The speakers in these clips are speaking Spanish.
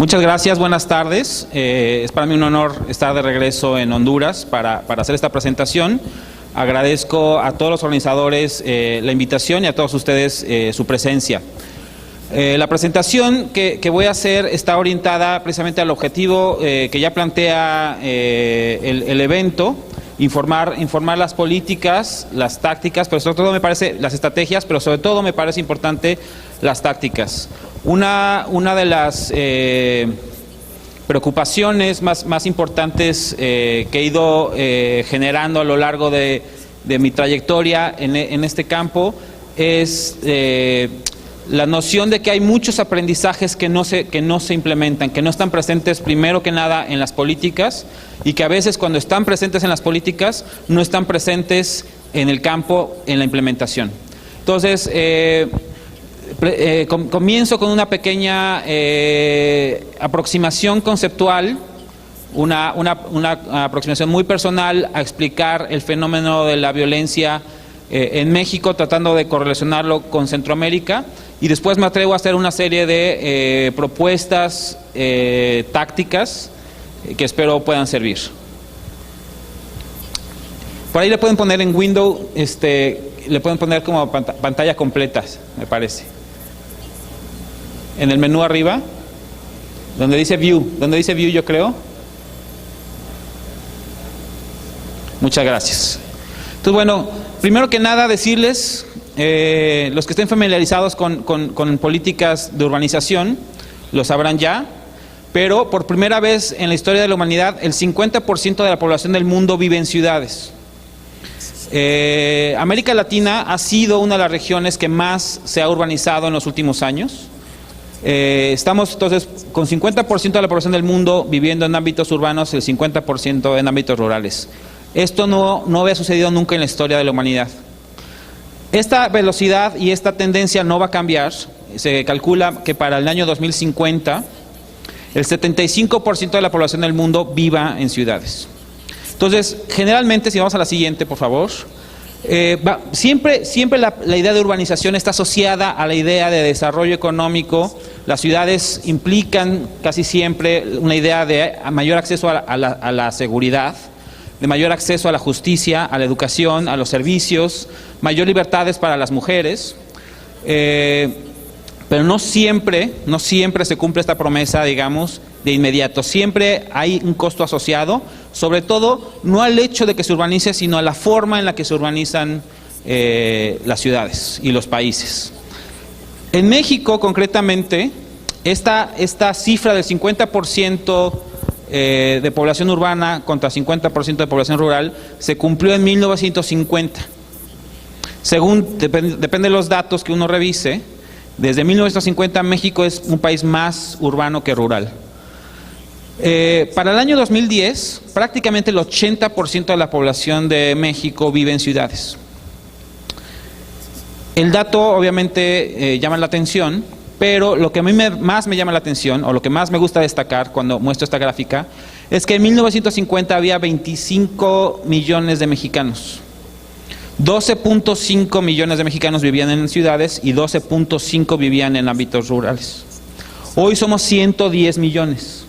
Muchas gracias, buenas tardes. Es para mí un honor estar de regreso en Honduras para hacer esta presentación. Agradezco a todos los organizadores la invitación y a todos ustedes su presencia. La presentación que voy a hacer está orientada precisamente al objetivo que ya plantea el evento, informar las políticas, las tácticas, pero sobre todo me parece las estrategias, pero sobre todo me parece importante las tácticas. Una de las preocupaciones más importantes que he ido generando a lo largo de mi trayectoria en este campo es la noción de que hay muchos aprendizajes que no se implementan, que no están presentes primero que nada en las políticas y que a veces cuando están presentes en las políticas no están presentes en el campo, en la implementación. Entonces, comienzo con una pequeña aproximación conceptual, una aproximación muy personal a explicar el fenómeno de la violencia en México, tratando de correlacionarlo con Centroamérica, y después me atrevo a hacer una serie de propuestas tácticas que espero puedan servir. Por ahí le pueden poner en window, le pueden poner como pantalla completa, me parece. En el menú arriba, donde dice view yo creo. Muchas gracias. Entonces, bueno, primero que nada decirles, los que estén familiarizados con políticas de urbanización, lo sabrán ya, pero por primera vez en la historia de la humanidad, el 50% de la población del mundo vive en ciudades. América Latina ha sido una de las regiones que más se ha urbanizado en los últimos años. Estamos entonces con 50% de la población del mundo viviendo en ámbitos urbanos, el 50% en ámbitos rurales. Esto no había sucedido nunca en la historia de la humanidad. Esta velocidad y esta tendencia no va a cambiar. Se calcula que para el año 2050 el 75% de la población del mundo viva en ciudades. Entonces, generalmente, si vamos a la siguiente, por favor, siempre la idea de urbanización está asociada a la idea de desarrollo económico. Las ciudades implican casi siempre una idea de mayor acceso a la seguridad, de mayor acceso a la justicia, a la educación, a los servicios, mayor libertades para las mujeres, pero no siempre se cumple esta promesa, digamos, de inmediato. Siempre hay un costo asociado, sobre todo no al hecho de que se urbanice, sino a la forma en la que se urbanizan las ciudades y los países. En México, concretamente, esta cifra del 50% de población urbana contra 50% de población rural se cumplió en 1950. Según depende de los datos que uno revise, desde 1950 México es un país más urbano que rural. Para el año 2010, prácticamente el 80% de la población de México vive en ciudades. El dato obviamente llama la atención, pero lo que a mí más me llama la atención, o lo que más me gusta destacar cuando muestro esta gráfica, es que en 1950 había 25 millones de mexicanos. 12.5 millones de mexicanos vivían en ciudades y 12.5 vivían en ámbitos rurales. Hoy somos 110 millones.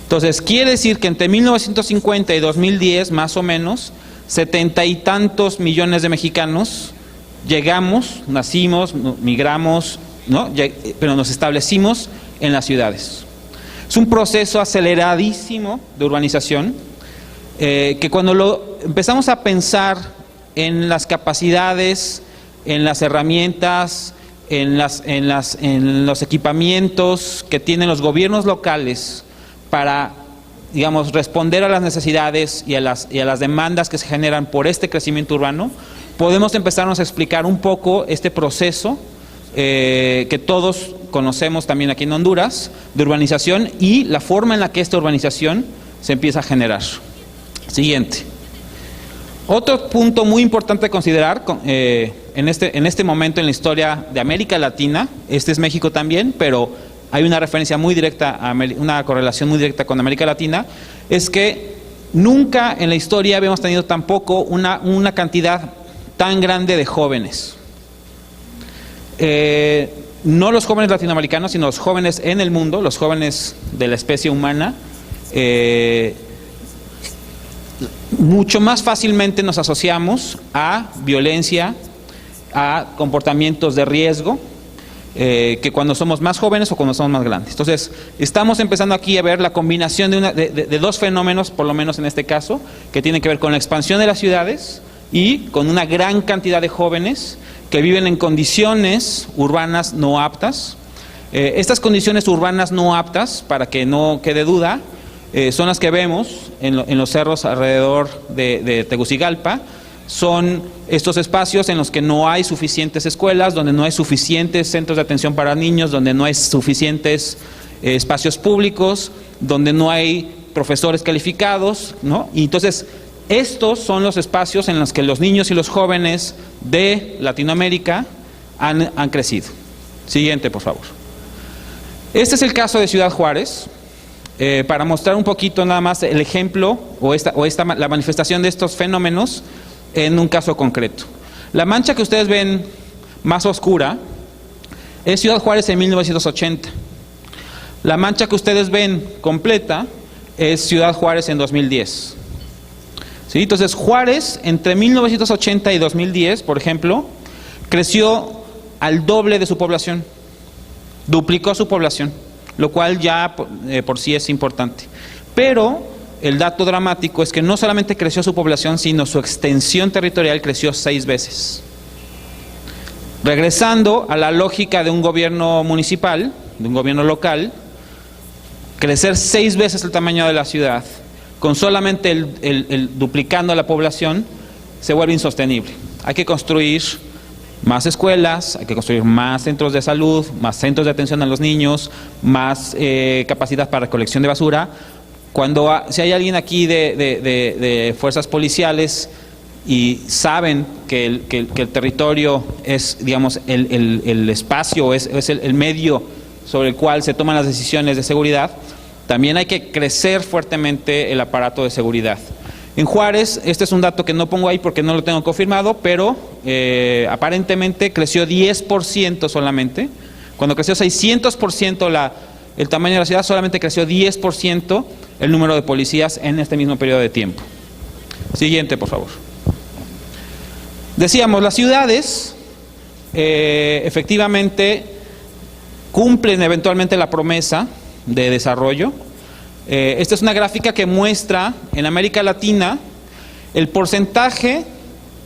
Entonces, quiere decir que entre 1950 y 2010, más o menos, 70 y tantos millones de mexicanos llegamos, nacimos, migramos, ¿no? Pero nos establecimos en las ciudades. Es un proceso aceleradísimo de urbanización que cuando lo empezamos a pensar en las capacidades, en las herramientas, en los equipamientos que tienen los gobiernos locales para, digamos, responder a las necesidades y a las demandas que se generan por este crecimiento urbano, podemos empezarnos a explicar un poco este proceso que todos conocemos también aquí en Honduras, de urbanización y la forma en la que esta urbanización se empieza a generar. Siguiente. Otro punto muy importante a considerar en este momento en la historia de América Latina, este es México también, pero hay una referencia muy directa, una correlación muy directa con América Latina, es que nunca en la historia habíamos tenido tampoco una cantidad tan grande de jóvenes. no los jóvenes latinoamericanos, sino los jóvenes en el mundo, los jóvenes de la especie humana, mucho más fácilmente nos asociamos a violencia, a comportamientos de riesgo, que cuando somos más jóvenes o cuando somos más grandes. Entonces, estamos empezando aquí a ver la combinación de dos fenómenos, por lo menos en este caso, que tienen que ver con la expansión de las ciudades y con una gran cantidad de jóvenes que viven en condiciones urbanas no aptas. Estas condiciones urbanas no aptas, para que no quede duda, son las que vemos en los cerros alrededor de Tegucigalpa. Son estos espacios en los que no hay suficientes escuelas, donde no hay suficientes centros de atención para niños, donde no hay suficientes espacios públicos, donde no hay profesores calificados, ¿no? Y entonces, estos son los espacios en los que los niños y los jóvenes de Latinoamérica han crecido. Siguiente, por favor. Este es el caso de Ciudad Juárez. Para mostrar un poquito nada más el ejemplo la manifestación de estos fenómenos en un caso concreto. La mancha que ustedes ven más oscura es Ciudad Juárez en 1980. La mancha que ustedes ven completa es Ciudad Juárez en 2010. ¿Sí? Entonces, Juárez entre 1980 y 2010, por ejemplo, creció al doble de su población, duplicó su población, lo cual ya por sí es importante. Pero el dato dramático es que no solamente creció su población, sino su extensión territorial creció 6 veces. Regresando a la lógica de un gobierno municipal, de un gobierno local, crecer 6 veces el tamaño de la ciudad, con solamente el duplicando la población, se vuelve insostenible. Hay que construir más escuelas, hay que construir más centros de salud, más centros de atención a los niños, más capacidad para recolección de basura. Si hay alguien aquí de fuerzas policiales y saben que el territorio es, digamos, el espacio, es el medio sobre el cual se toman las decisiones de seguridad, también hay que crecer fuertemente el aparato de seguridad. En Juárez, este es un dato que no pongo ahí porque no lo tengo confirmado, pero aparentemente creció 10% solamente. Cuando creció 600% el tamaño de la ciudad, solamente creció 10% el número de policías en este mismo periodo de tiempo. Siguiente, por favor. Decíamos, las ciudades efectivamente cumplen eventualmente la promesa de desarrollo. Esta es una gráfica que muestra en América Latina el porcentaje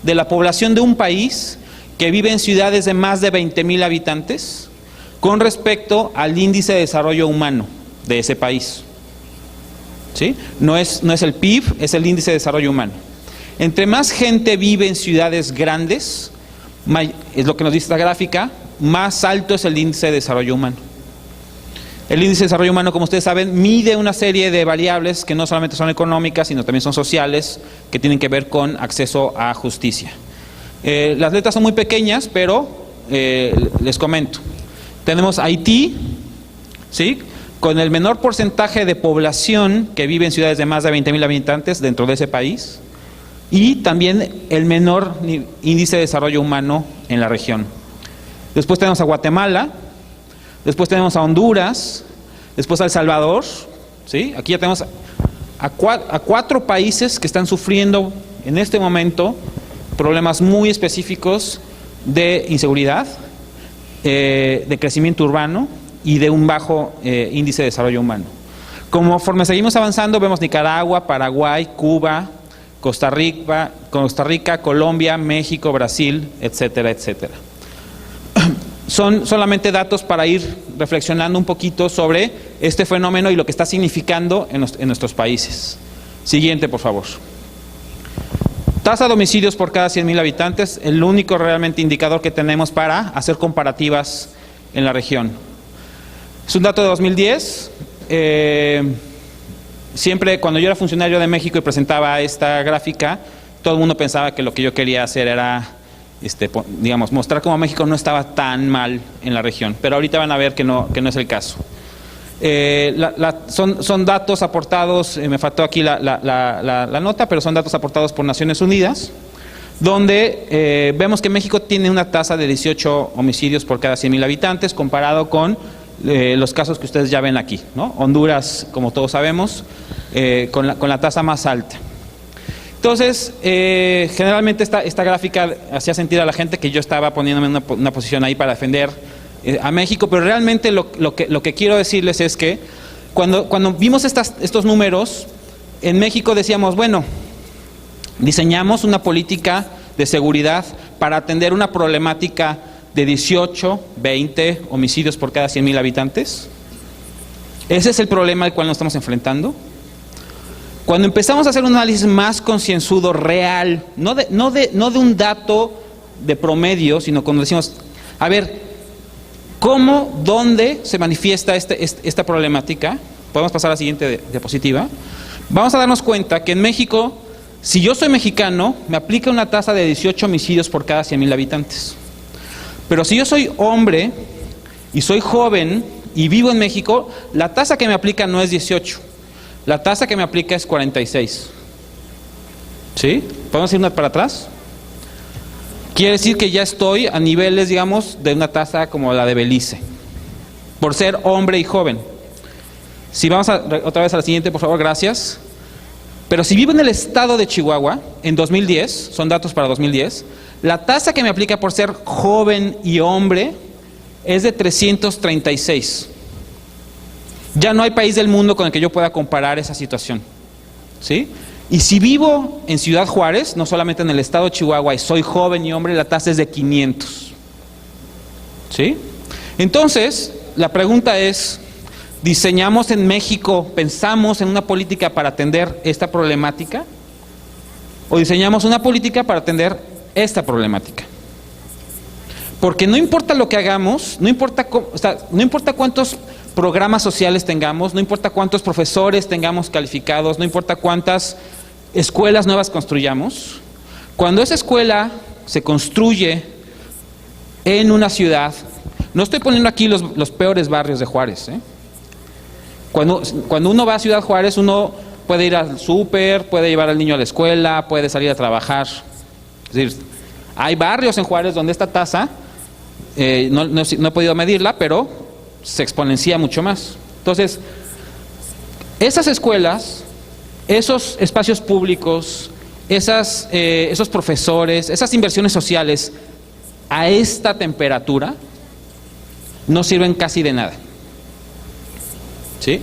de la población de un país que vive en ciudades de más de 20,000 habitantes con respecto al índice de desarrollo humano de ese país. ¿Sí? No es el PIB, es el índice de desarrollo humano. Entre más gente vive en ciudades grandes, es lo que nos dice esta gráfica, más alto es el índice de desarrollo humano. El índice de desarrollo humano, como ustedes saben, mide una serie de variables que no solamente son económicas, sino también son sociales, que tienen que ver con acceso a justicia. Las letras son muy pequeñas, pero les comento. Tenemos Haití, ¿sí?, con el menor porcentaje de población que vive en ciudades de más de 20,000 habitantes dentro de ese país, y también el menor índice de desarrollo humano en la región. Después tenemos a Guatemala, después tenemos a Honduras, después a El Salvador, ¿sí? Aquí ya tenemos a 4 países que están sufriendo en este momento problemas muy específicos de inseguridad, de crecimiento urbano y de un bajo índice de desarrollo humano. Conforme seguimos avanzando, vemos Nicaragua, Paraguay, Cuba, Costa Rica, Colombia, México, Brasil, etcétera, etcétera. Son solamente datos para ir reflexionando un poquito sobre este fenómeno y lo que está significando en nuestros países. Siguiente, por favor. Tasa de homicidios por cada 100,000 habitantes, el único realmente indicador que tenemos para hacer comparativas en la región. Es un dato de 2010. Siempre cuando yo era funcionario de México y presentaba esta gráfica, todo el mundo pensaba que lo que yo quería hacer era, digamos, mostrar cómo México no estaba tan mal en la región. Pero ahorita van a ver que no es el caso. Son datos aportados, me faltó aquí la nota, pero son datos aportados por Naciones Unidas, donde vemos que México tiene una tasa de 18 homicidios por cada 100,000 habitantes, comparado con los casos que ustedes ya ven aquí, ¿no? Honduras, como todos sabemos, con la tasa más alta. Entonces, generalmente esta gráfica hacía sentir a la gente que yo estaba poniéndome en una posición ahí para defender a México, pero realmente lo que quiero decirles es que cuando vimos estos números, en México decíamos, bueno, diseñamos una política de seguridad para atender una problemática de 18, 20 homicidios por cada 100,000 habitantes. Ese es el problema al cual nos estamos enfrentando. Cuando empezamos a hacer un análisis más concienzudo, real, no de un dato de promedio, sino cuando decimos, a ver, ¿cómo, dónde se manifiesta esta problemática? Podemos pasar a la siguiente diapositiva. Vamos a darnos cuenta que en México, si yo soy mexicano, me aplica una tasa de 18 homicidios por cada 100,000 habitantes. Pero si yo soy hombre y soy joven y vivo en México, la tasa que me aplica no es 18. La tasa que me aplica es 46. ¿Sí? ¿Podemos irnos para atrás? Quiere decir que ya estoy a niveles, digamos, de una tasa como la de Belice, por ser hombre y joven. Si vamos otra vez a la siguiente, por favor, gracias. Pero si vivo en el estado de Chihuahua, en 2010, son datos para 2010, la tasa que me aplica por ser joven y hombre es de 336. Ya no hay país del mundo con el que yo pueda comparar esa situación, ¿sí? Y si vivo en Ciudad Juárez, no solamente en el estado de Chihuahua, y soy joven y hombre, la tasa es de 500, ¿sí? Entonces, la pregunta es, ¿diseñamos en México, pensamos en una política para atender esta problemática? ¿O diseñamos una política para atender esta problemática? Porque no importa lo que hagamos, no importa cuántos programas sociales tengamos, no importa cuántos profesores tengamos calificados, no importa cuántas escuelas nuevas construyamos, cuando esa escuela se construye en una ciudad, no estoy poniendo aquí los peores barrios de Juárez, ¿eh? Cuando uno va a Ciudad Juárez, uno puede ir al súper, puede llevar al niño a la escuela, puede salir a trabajar. Es decir, hay barrios en Juárez donde esta tasa, no he podido medirla, pero se exponencia mucho más. Entonces, esas escuelas, esos espacios públicos, esos profesores, esas inversiones sociales a esta temperatura no sirven casi de nada, ¿sí?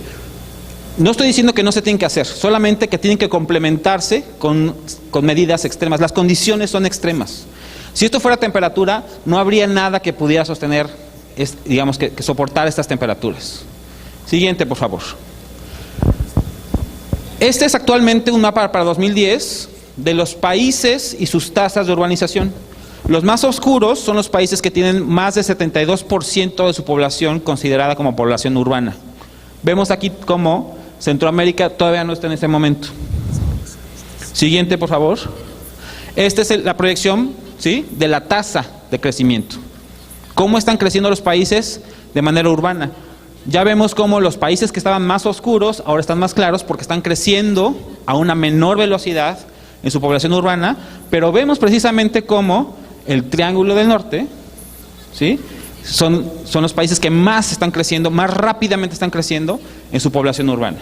No estoy diciendo que no se tienen que hacer, solamente que tienen que complementarse con medidas extremas. Las condiciones son extremas. Si esto fuera temperatura, no habría nada que pudiera sostener, digamos, que soportar estas temperaturas. Siguiente, por favor. Este es actualmente un mapa para 2010 de los países y sus tasas de urbanización. Los más oscuros son los países que tienen más del 72% de su población considerada como población urbana. Vemos aquí cómo Centroamérica todavía no está en ese momento. Siguiente, por favor. Esta es la proyección, ¿sí?, de la tasa de crecimiento. ¿Cómo están creciendo los países de manera urbana? Ya vemos cómo los países que estaban más oscuros ahora están más claros porque están creciendo a una menor velocidad en su población urbana, pero vemos precisamente cómo el Triángulo del Norte, ¿sí?, son los países que más están creciendo, más rápidamente están creciendo en su población urbana.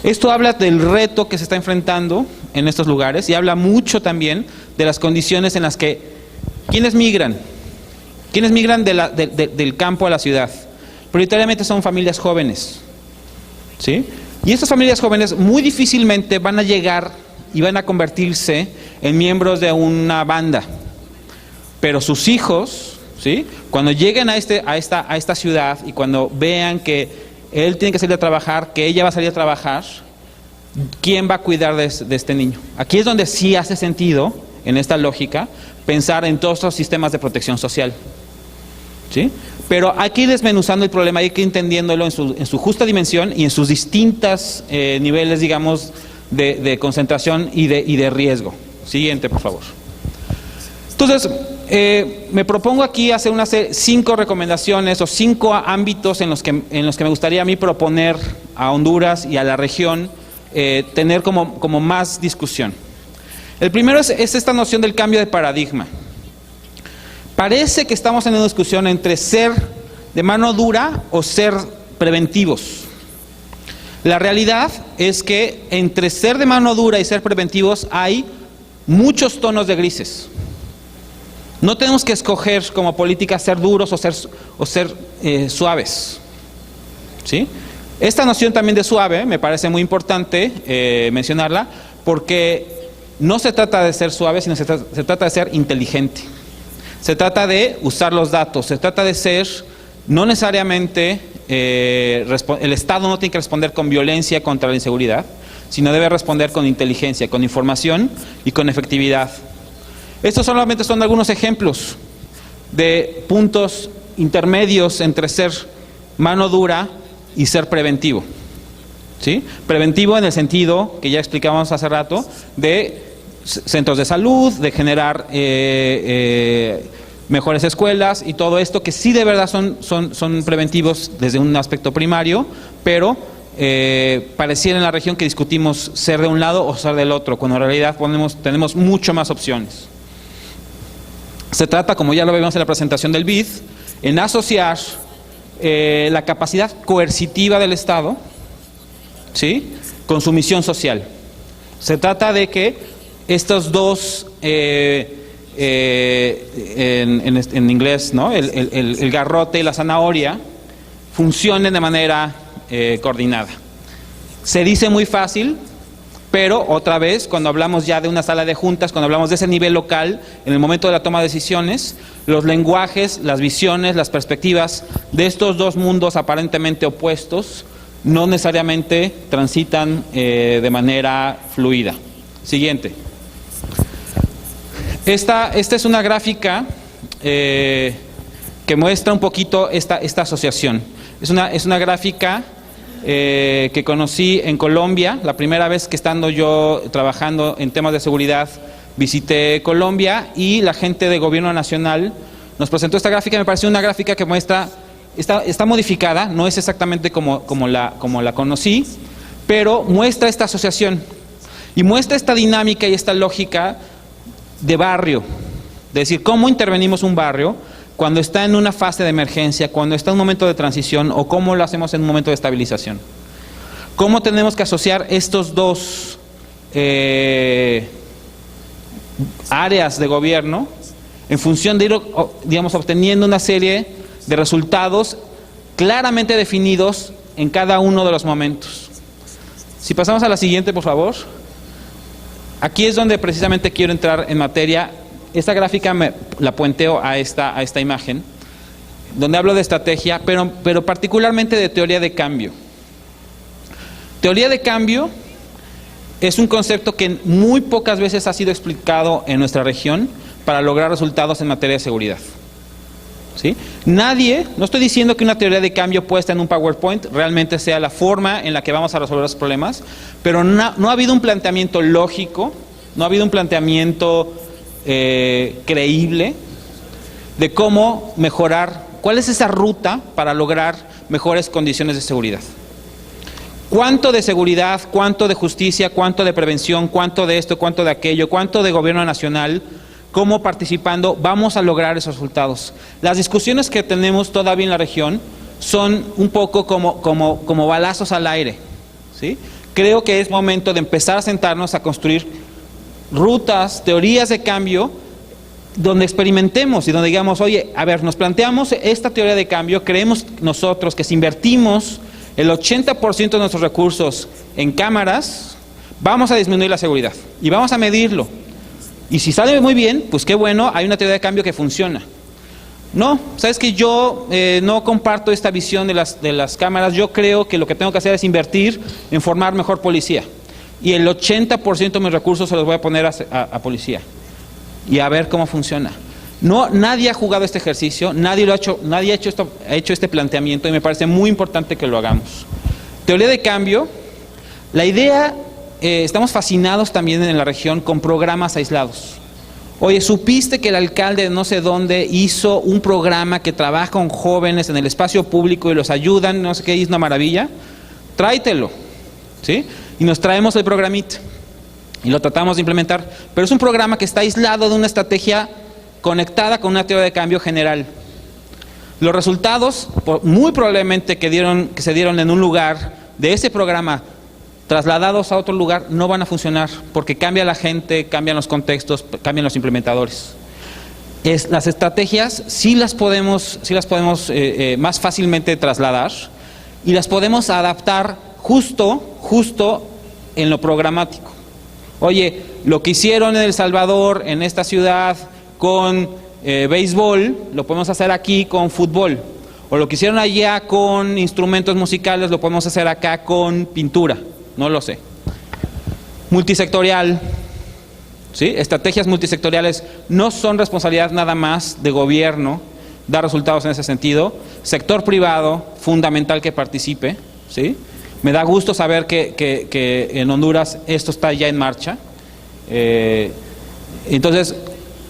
Esto habla del reto que se está enfrentando en estos lugares y habla mucho también de las condiciones en las que ¿quiénes migran? ¿Quiénes migran del campo a la ciudad? Prioritariamente son familias jóvenes, ¿sí? Y estas familias jóvenes muy difícilmente van a llegar y van a convertirse en miembros de una banda, pero sus hijos, ¿sí?, cuando lleguen a esta ciudad y cuando vean que él tiene que salir a trabajar, que ella va a salir a trabajar, ¿quién va a cuidar de este niño? Aquí es donde sí hace sentido, en esta lógica, pensar en todos los sistemas de protección social, ¿sí? Pero hay que ir desmenuzando el problema, hay que ir entendiéndolo en su justa dimensión y en sus distintos niveles, digamos, de concentración y de riesgo. Siguiente, por favor. Entonces, me propongo aquí hacer 5 recomendaciones o 5 ámbitos en los que me gustaría a mí proponer a Honduras y a la región tener como más discusión. El primero es esta noción del cambio de paradigma. Parece que estamos en una discusión entre ser de mano dura o ser preventivos. La realidad es que entre ser de mano dura y ser preventivos hay muchos tonos de grises. No tenemos que escoger como política ser duros o ser suaves, ¿sí? Esta noción también de suave me parece muy importante mencionarla, porque no se trata de ser suave, sino se trata de ser inteligente. Se trata de usar los datos, se trata de ser, no necesariamente, el Estado no tiene que responder con violencia contra la inseguridad, sino debe responder con inteligencia, con información y con efectividad. Estos solamente son algunos ejemplos de puntos intermedios entre ser mano dura y ser preventivo, ¿sí? Preventivo en el sentido que ya explicábamos hace rato de centros de salud, de generar mejores escuelas y todo esto, que sí de verdad son preventivos desde un aspecto primario, pero pareciera en la región que discutimos ser de un lado o ser del otro, cuando en realidad tenemos mucho más opciones. Se trata, como ya lo vimos en la presentación del BID, en asociar la capacidad coercitiva del Estado, ¿sí?, con su misión social. Se trata de que estos dos, en inglés, ¿no?, el garrote y la zanahoria, funcionen de manera coordinada. Se dice muy fácil, pero otra vez, cuando hablamos ya de una sala de juntas, cuando hablamos de ese nivel local, en el momento de la toma de decisiones, los lenguajes, las visiones, las perspectivas de estos dos mundos aparentemente opuestos no necesariamente transitan de manera fluida. Siguiente. Esta es una gráfica que muestra un poquito esta asociación. Es una gráfica que conocí en Colombia, la primera vez que estando yo trabajando en temas de seguridad visité Colombia, y la gente de Gobierno Nacional nos presentó esta gráfica. Me pareció una gráfica que muestra, está modificada, no es exactamente como la conocí, pero muestra esta asociación y muestra esta dinámica y esta lógica de barrio, de decir cómo intervenimos un barrio cuando está en una fase de emergencia, cuando está en un momento de transición, o cómo lo hacemos en un momento de estabilización. ¿Cómo tenemos que asociar estos dos áreas de gobierno en función de ir, digamos, obteniendo una serie de resultados claramente definidos en cada uno de los momentos? Si pasamos a la siguiente, por favor. Aquí es donde precisamente quiero entrar en materia. Esta gráfica la puenteo a esta imagen, donde hablo de estrategia, pero particularmente de teoría de cambio. Teoría de cambio es un concepto que muy pocas veces ha sido explicado en nuestra región para lograr resultados en materia de seguridad, ¿sí? No estoy diciendo que una teoría de cambio puesta en un PowerPoint realmente sea la forma en la que vamos a resolver los problemas, pero no ha habido un planteamiento lógico, no ha habido un planteamiento creíble de cómo mejorar, cuál es esa ruta para lograr mejores condiciones de seguridad. ¿Cuánto de seguridad, cuánto de justicia, cuánto de prevención, cuánto de esto, cuánto de aquello, cuánto de gobierno nacional, cómo participando vamos a lograr esos resultados? Las discusiones que tenemos todavía en la región son un poco como balazos al aire, ¿sí? Creo que es momento de empezar a sentarnos a construir rutas, teorías de cambio, donde experimentemos y donde digamos, oye, a ver, nos planteamos esta teoría de cambio, creemos nosotros que si invertimos el 80% de nuestros recursos en cámaras, vamos a disminuir la seguridad y vamos a medirlo. Y si sale muy bien, pues qué bueno, hay una teoría de cambio que funciona. No, sabes que yo no comparto esta visión de las cámaras. Yo creo que lo que tengo que hacer es invertir en formar mejor policía. Y el 80% de mis recursos se los voy a poner a policía. Y a ver cómo funciona. No, nadie ha jugado este ejercicio, nadie lo ha hecho, nadie ha hecho este planteamiento, y me parece muy importante que lo hagamos. Teoría de cambio, la idea, estamos fascinados también en la región con programas aislados. Oye, ¿supiste que el alcalde de no sé dónde hizo un programa que trabaja con jóvenes en el espacio público y los ayudan, no sé qué, es una maravilla? Tráetelo, ¿sí? Y nos traemos el programita. y lo tratamos de implementar, pero es un programa que está aislado de una estrategia conectada con una teoría de cambio general. Los resultados, muy probablemente que se dieron en un lugar de ese programa, trasladados a otro lugar, no van a funcionar, porque cambia la gente, cambian los contextos, cambian los implementadores. Las estrategias sí las podemos más fácilmente trasladar, y las podemos adaptar justo en lo programático. Oye, lo que hicieron en El Salvador, en esta ciudad, con béisbol, lo podemos hacer aquí con fútbol. O lo que hicieron allá con instrumentos musicales, lo podemos hacer acá con pintura. No lo sé. Multisectorial. ¿Sí? Estrategias multisectoriales no son responsabilidad nada más de gobierno, dar resultados en ese sentido. Sector privado, fundamental que participe. ¿Sí? Me da gusto saber que en Honduras esto está ya en marcha. Entonces,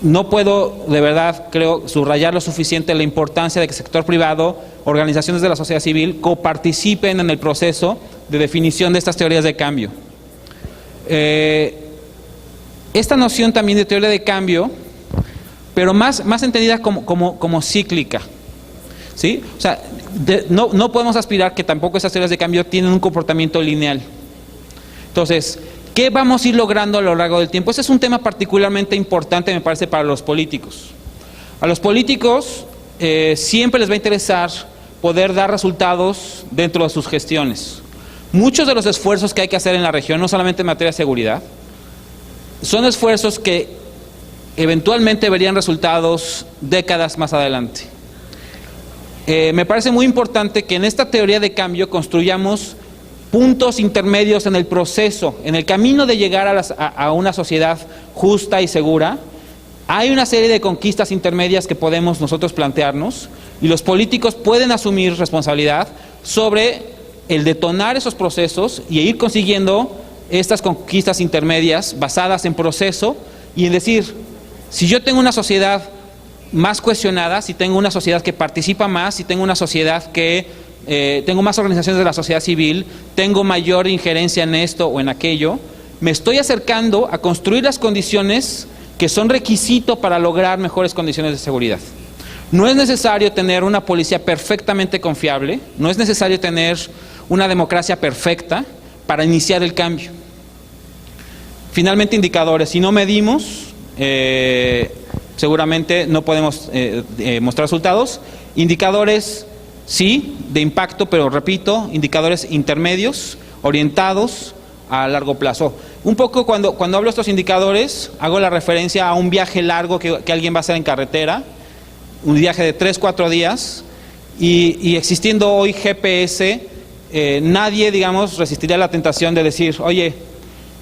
no puedo, de verdad, creo, subrayar lo suficiente la importancia de que el sector privado, organizaciones de la sociedad civil, coparticipen en el proceso de definición de estas teorías de cambio. Esta noción también de teoría de cambio, pero más entendida como cíclica. ¿Sí? O sea, no podemos aspirar que tampoco esas teorías de cambio tienen un comportamiento lineal. Entonces, ¿qué vamos a ir logrando a lo largo del tiempo? Ese es un tema particularmente importante, me parece, para los políticos. A los políticos siempre les va a interesar poder dar resultados dentro de sus gestiones. Muchos de los esfuerzos que hay que hacer en la región, no solamente en materia de seguridad, son esfuerzos que eventualmente verían resultados décadas más adelante. Me parece muy importante que en esta teoría de cambio construyamos puntos intermedios en el proceso, en el camino de llegar a una sociedad justa y segura. Hay una serie de conquistas intermedias que podemos nosotros plantearnos, y los políticos pueden asumir responsabilidad sobre el detonar esos procesos y ir consiguiendo estas conquistas intermedias basadas en proceso, y en decir, si yo tengo una sociedad más cohesionada, si tengo una sociedad que participa más, si tengo una sociedad que tengo más organizaciones de la sociedad civil, tengo mayor injerencia en esto o en aquello, me estoy acercando a construir las condiciones que son requisito para lograr mejores condiciones de seguridad. No es necesario tener una policía perfectamente confiable, no es necesario tener una democracia perfecta para iniciar el cambio. Finalmente, indicadores. Si no medimos, seguramente no podemos mostrar resultados. Indicadores, sí, de impacto, pero repito, indicadores intermedios, orientados a largo plazo. Un poco cuando hablo de estos indicadores, hago la referencia a un viaje largo que alguien va a hacer en carretera, un viaje de 3-4 días, y existiendo hoy GPS, nadie, digamos, resistiría la tentación de decir, oye,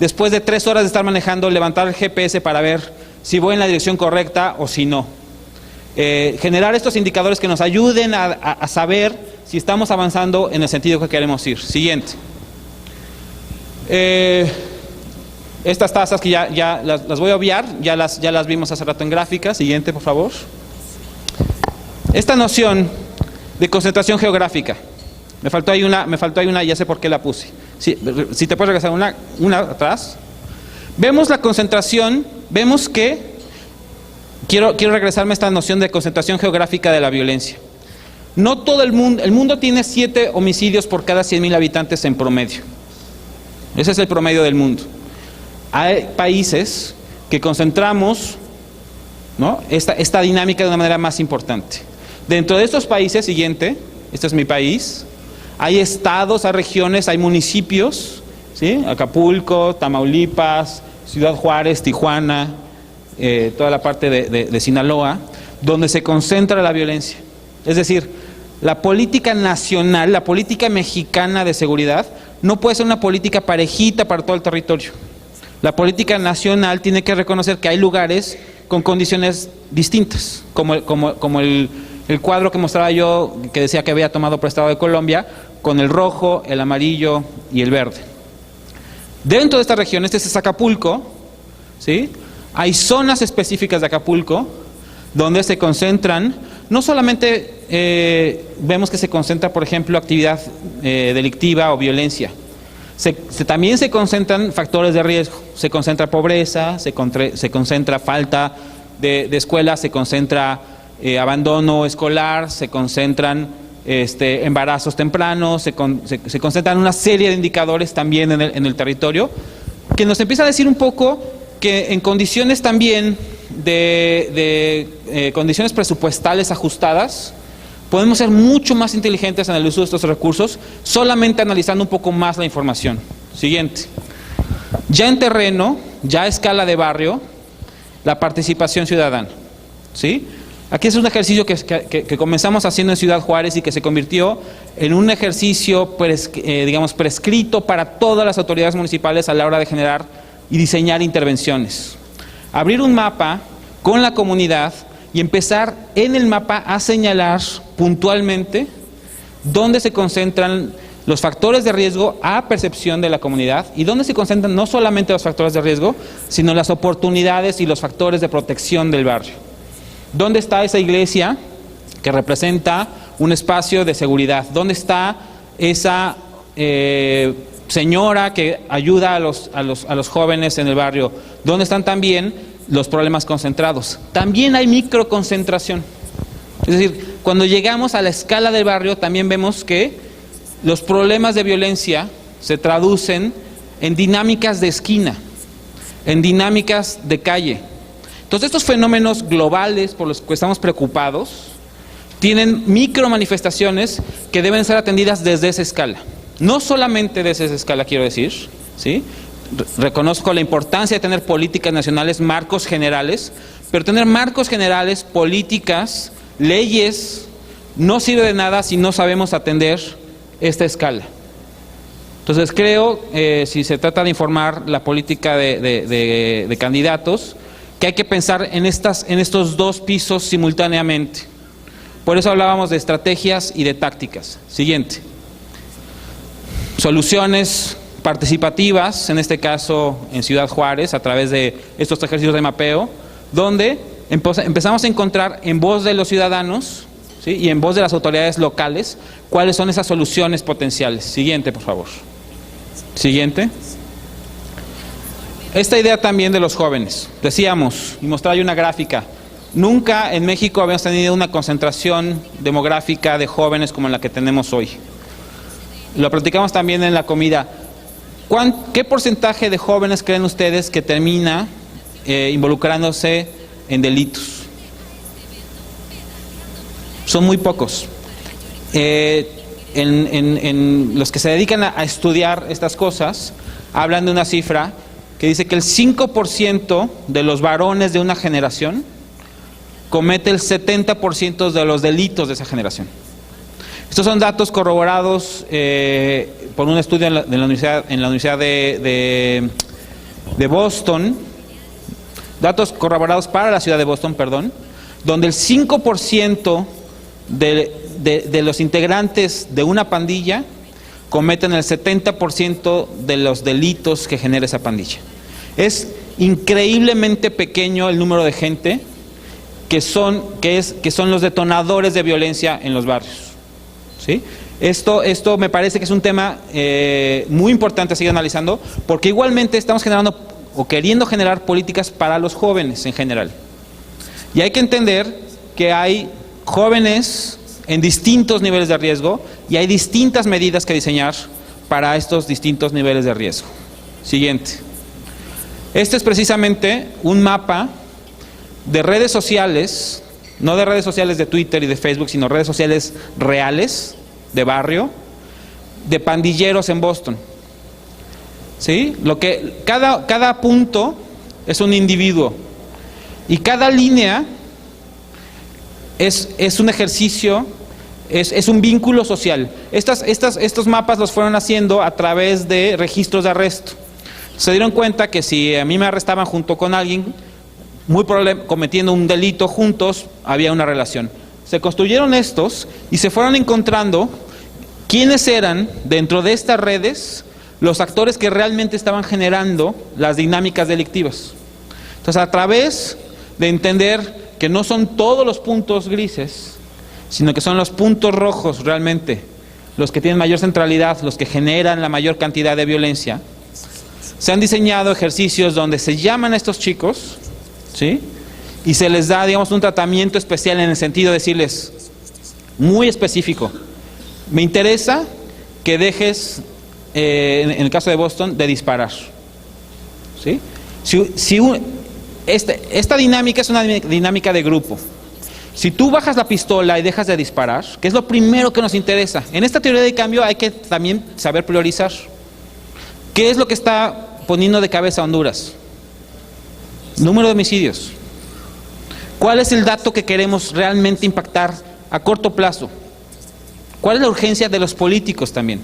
después de 3 horas de estar manejando, levantar el GPS para ver si voy en la dirección correcta o si no. Generar estos indicadores que nos ayuden a saber si estamos avanzando en el sentido que queremos ir. Siguiente. Estas tasas que ya las voy a obviar, ya las vimos hace rato en gráfica. Siguiente, por favor. Esta noción de concentración geográfica. Me faltó ahí una, ya sé por qué la puse. Si te puedes regresar una atrás. Vemos la concentración, vemos que quiero regresarme a esta noción de concentración geográfica de la violencia. No todo el mundo tiene 7 homicidios por cada 100,000 habitantes en promedio. Ese es el promedio del mundo. Hay países que concentramos, ¿no?, esta dinámica de una manera más importante. Dentro de estos países, siguiente, este es mi país, hay estados, hay regiones, hay municipios, ¿sí? Acapulco, Tamaulipas, Ciudad Juárez, Tijuana, toda la parte de Sinaloa, donde se concentra la violencia. Es decir, la política nacional, la política mexicana de seguridad, no puede ser una política parejita para todo el territorio. La política nacional tiene que reconocer que hay lugares con condiciones distintas, como el cuadro que mostraba yo, que decía que había tomado prestado de Colombia, con el rojo, el amarillo y el verde. Dentro de esta región, este es Acapulco, ¿sí? Hay zonas específicas de Acapulco donde se concentran, no solamente vemos que se concentra, por ejemplo, actividad delictiva o violencia, También se concentran factores de riesgo, se concentra pobreza, se concentra falta de escuela, se concentra abandono escolar, se concentran embarazos tempranos, se concentran una serie de indicadores también en el territorio, que nos empieza a decir un poco que en condiciones también de condiciones presupuestales ajustadas, podemos ser mucho más inteligentes en el uso de estos recursos, solamente analizando un poco más la información. Siguiente. Ya en terreno, ya a escala de barrio, la participación ciudadana. ¿Sí? Aquí es un ejercicio que comenzamos haciendo en Ciudad Juárez y que se convirtió en un ejercicio digamos prescrito para todas las autoridades municipales a la hora de generar y diseñar intervenciones. Abrir un mapa con la comunidad y empezar en el mapa a señalar puntualmente dónde se concentran los factores de riesgo a percepción de la comunidad y dónde se concentran no solamente los factores de riesgo, sino las oportunidades y los factores de protección del barrio. ¿Dónde está esa iglesia que representa un espacio de seguridad? ¿Dónde está esa señora que ayuda a los jóvenes en el barrio? ¿Dónde están también los problemas concentrados? También hay microconcentración. Es decir, cuando llegamos a la escala del barrio, también vemos que los problemas de violencia se traducen en dinámicas de esquina, en dinámicas de calle. Entonces, estos fenómenos globales por los que estamos preocupados tienen micro manifestaciones que deben ser atendidas desde esa escala. No solamente desde esa escala, quiero decir, ¿sí? Reconozco la importancia de tener políticas nacionales, marcos generales, pero tener marcos generales, políticas, leyes, no sirve de nada si no sabemos atender esta escala. Entonces creo, si se trata de informar la política de candidatos, que hay que pensar en estos dos pisos simultáneamente. Por eso hablábamos de estrategias y de tácticas. Siguiente. Soluciones participativas, en este caso en Ciudad Juárez, a través de estos ejercicios de mapeo, donde empezamos a encontrar en voz de los ciudadanos, ¿sí?, y en voz de las autoridades locales, cuáles son esas soluciones potenciales. Siguiente, por favor. Siguiente. Esta idea también de los jóvenes. Decíamos, y mostraba una gráfica, nunca en México habíamos tenido una concentración demográfica de jóvenes como la que tenemos hoy. Lo platicamos también en la comida. ¿Qué porcentaje de jóvenes creen ustedes que termina involucrándose en delitos? Son muy pocos. En los que se dedican a estudiar estas cosas, hablan de una cifra que dice que el 5% de los varones de una generación comete el 70% de los delitos de esa generación. Estos son datos corroborados por un estudio en la Universidad de Boston, datos corroborados para la ciudad de Boston, perdón, donde el 5% de los integrantes de una pandilla cometen el 70% de los delitos que genera esa pandilla. Es increíblemente pequeño el número de gente que son los detonadores de violencia en los barrios. ¿Sí? Esto me parece que es un tema muy importante a seguir analizando, porque igualmente estamos generando o queriendo generar políticas para los jóvenes en general. Y hay que entender que hay jóvenes en distintos niveles de riesgo y hay distintas medidas que diseñar para estos distintos niveles de riesgo. Siguiente. Este es precisamente un mapa de redes sociales, no de redes sociales de Twitter y de Facebook, sino redes sociales reales, de barrio, de pandilleros en Boston. ¿Sí? Cada punto es un individuo y cada línea es un ejercicio, es un vínculo social. Estos mapas los fueron haciendo a través de registros de arresto. Se dieron cuenta que si a mí me arrestaban junto con alguien, cometiendo un delito juntos, había una relación. Se construyeron estos y se fueron encontrando quiénes eran dentro de estas redes los actores que realmente estaban generando las dinámicas delictivas. Entonces, a través de entender que no son todos los puntos grises, sino que son los puntos rojos realmente los que tienen mayor centralidad, los que generan la mayor cantidad de violencia, se han diseñado ejercicios donde se llaman a estos chicos, ¿sí?, y se les da, digamos, un tratamiento especial en el sentido de decirles, muy específico, me interesa que dejes, en el caso de Boston, de disparar, ¿sí? Esta dinámica es una dinámica de grupo. Si tú bajas la pistola y dejas de disparar, que es lo primero que nos interesa, en esta teoría de cambio hay que también saber priorizar. ¿Qué es lo que está poniendo de cabeza a Honduras? Número de homicidios. ¿Cuál es el dato que queremos realmente impactar a corto plazo? ¿Cuál es la urgencia de los políticos también?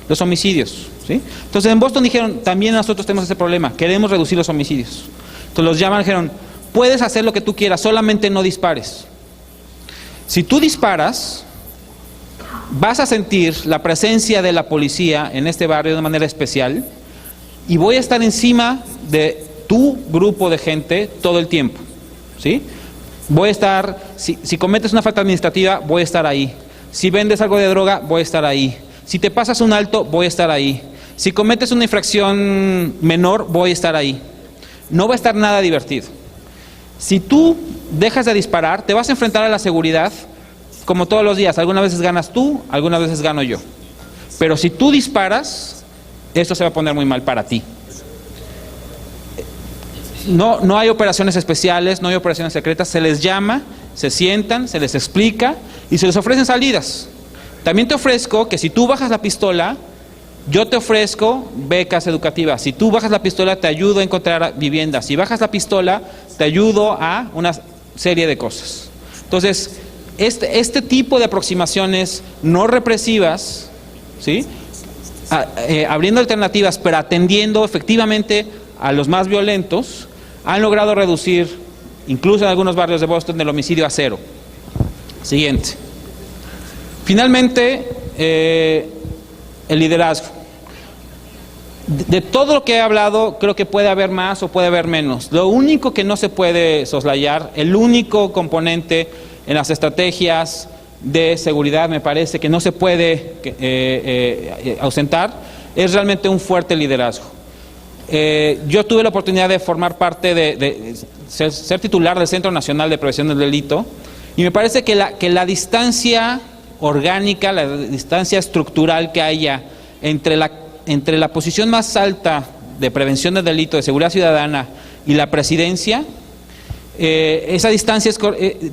Los homicidios, ¿sí? Entonces en Boston dijeron, también nosotros tenemos ese problema, queremos reducir los homicidios. Entonces los llaman y dijeron, puedes hacer lo que tú quieras, solamente no dispares. Si tú disparas, vas a sentir la presencia de la policía en este barrio de una manera especial y voy a estar encima de tu grupo de gente todo el tiempo, ¿sí? Voy a estar, si cometes una falta administrativa, voy a estar ahí. Si vendes algo de droga, voy a estar ahí. Si te pasas un alto, voy a estar ahí. Si cometes una infracción menor, voy a estar ahí. No va a estar nada divertido. Si tú dejas de disparar, te vas a enfrentar a la seguridad como todos los días. Algunas veces ganas tú, algunas veces gano yo. Pero si tú disparas, esto se va a poner muy mal para ti. No hay operaciones especiales, no hay operaciones secretas, se les llama, se sientan, se les explica y se les ofrecen salidas. También te ofrezco que si tú bajas la pistola, yo te ofrezco becas educativas. Si tú bajas la pistola, te ayudo a encontrar viviendas. Si bajas la pistola, te ayudo a una serie de cosas. Entonces, este tipo de aproximaciones no represivas, ¿sí?, abriendo alternativas, pero atendiendo efectivamente a los más violentos, han logrado reducir, incluso en algunos barrios de Boston, el homicidio a 0. Siguiente. Finalmente, el liderazgo. De todo lo que he hablado, creo que puede haber más o puede haber menos. Lo único que no se puede soslayar, el único componente en las estrategias de seguridad, me parece que no se puede ausentar, es realmente un fuerte liderazgo. Yo tuve la oportunidad de formar parte de ser titular del Centro Nacional de Prevención del Delito y me parece que la distancia orgánica, la distancia estructural que haya entre la posición más alta de prevención del delito, de seguridad ciudadana y la presidencia, esa distancia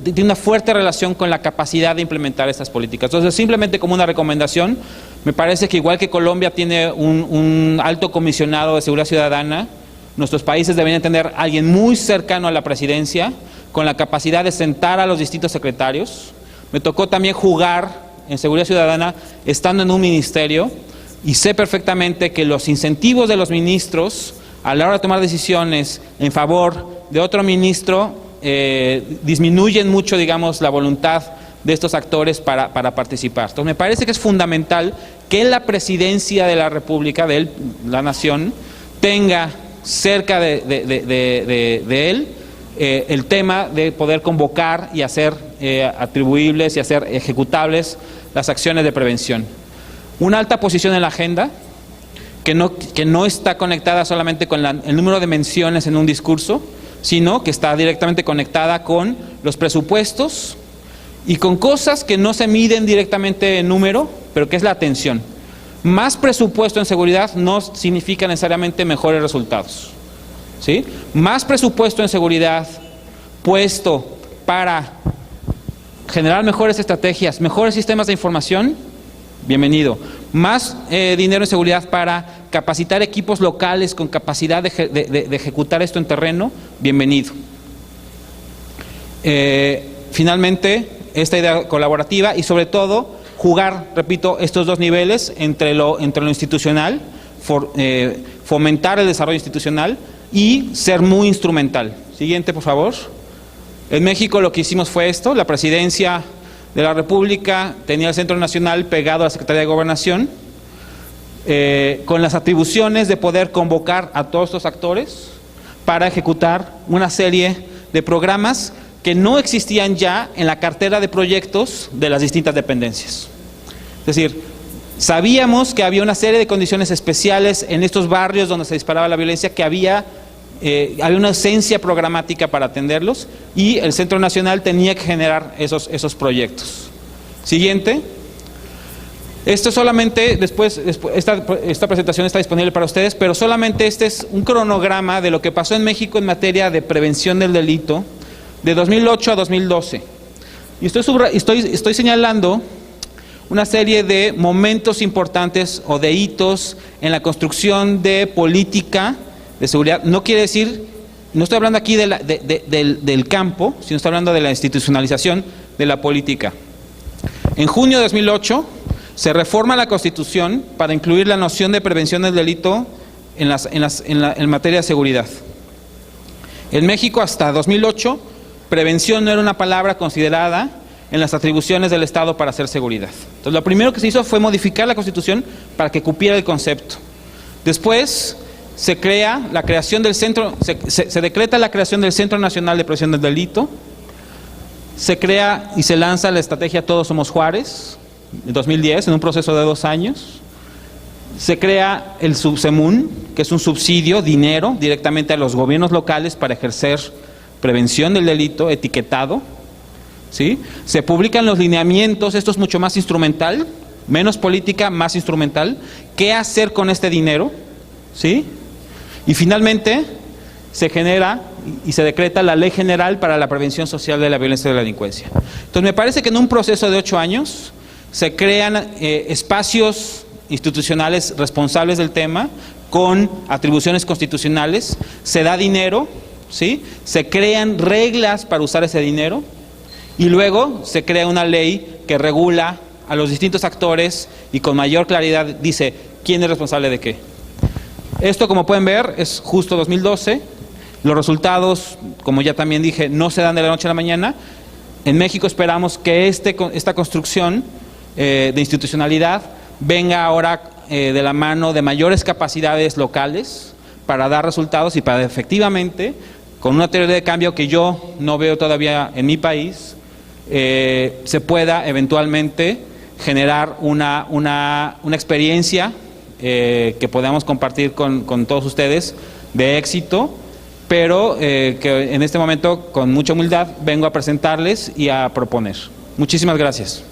tiene una fuerte relación con la capacidad de implementar estas políticas. Entonces, simplemente como una recomendación, me parece que igual que Colombia tiene un alto comisionado de seguridad ciudadana, nuestros países deberían tener a alguien muy cercano a la presidencia, con la capacidad de sentar a los distintos secretarios. Me tocó también jugar en seguridad ciudadana estando en un ministerio y sé perfectamente que los incentivos de los ministros a la hora de tomar decisiones en favor de otro ministro disminuyen mucho, digamos, la voluntad de estos actores para participar. Entonces me parece que es fundamental que la presidencia de la República, de la nación, tenga cerca de él el tema de poder convocar y hacer atribuibles y hacer ejecutables las acciones de prevención. Una alta posición en la agenda que no está conectada solamente con el número de menciones en un discurso, sino que está directamente conectada con los presupuestos y con cosas que no se miden directamente en número, pero que es la atención. Más presupuesto en seguridad no significa necesariamente mejores resultados, ¿sí? Más presupuesto en seguridad puesto para generar mejores estrategias, mejores sistemas de información, bienvenido. Más dinero en seguridad para capacitar equipos locales con capacidad de ejecutar esto en terreno, bienvenido. Finalmente, esta idea colaborativa y sobre todo jugar, repito, estos dos niveles entre lo institucional, fomentar el desarrollo institucional y ser muy instrumental. Siguiente, por favor. En México lo que hicimos fue esto: la presidencia de la República tenía el Centro Nacional pegado a la Secretaría de Gobernación, con las atribuciones de poder convocar a todos estos actores para ejecutar una serie de programas que no existían ya en la cartera de proyectos de las distintas dependencias. Es decir, Sabíamos que había una serie de condiciones especiales en estos barrios donde se disparaba la violencia, que había una ausencia programática para atenderlos, y el Centro Nacional tenía que generar esos proyectos. Siguiente. Esto solamente, esta presentación está disponible para ustedes, pero solamente este es un cronograma de lo que pasó en México en materia de prevención del delito de 2008 a 2012. Y estoy señalando una serie de momentos importantes o de hitos en la construcción de política de seguridad. No quiere decir, no estoy hablando aquí del campo, sino estoy hablando de la institucionalización de la política. En junio de 2008 se reforma la Constitución para incluir la noción de prevención del delito en materia de seguridad. En México hasta 2008, prevención no era una palabra considerada en las atribuciones del Estado para hacer seguridad. Entonces, lo primero que se hizo fue modificar la Constitución para que cupiera el concepto. Después se crea la creación del centro, se decreta la creación del Centro Nacional de Prevención del Delito. Se crea y se lanza la estrategia Todos Somos Juárez en 2010, en un proceso de 2 años. Se crea el Subsemun, que es un subsidio, dinero, directamente a los gobiernos locales para ejercer prevención del delito, etiquetado. ¿Sí? Se publican los lineamientos, esto es mucho más instrumental, menos política, más instrumental. ¿Qué hacer con este dinero? ¿Sí? Y finalmente se genera y se decreta la Ley General para la Prevención Social de la Violencia y de la Delincuencia. Entonces me parece que en un proceso de 8 años se crean espacios institucionales responsables del tema con atribuciones constitucionales, se da dinero, ¿sí? Se crean reglas para usar ese dinero y luego se crea una ley que regula a los distintos actores y con mayor claridad dice quién es responsable de qué. Esto, como pueden ver, es justo 2012. Los resultados, como ya también dije, no se dan de la noche a la mañana. En México esperamos que esta construcción de institucionalidad venga ahora de la mano de mayores capacidades locales para dar resultados y para efectivamente, con una teoría de cambio que yo no veo todavía en mi país, se pueda eventualmente generar una experiencia que podamos compartir con todos ustedes de éxito, pero que en este momento con mucha humildad vengo a presentarles y a proponer. Muchísimas gracias.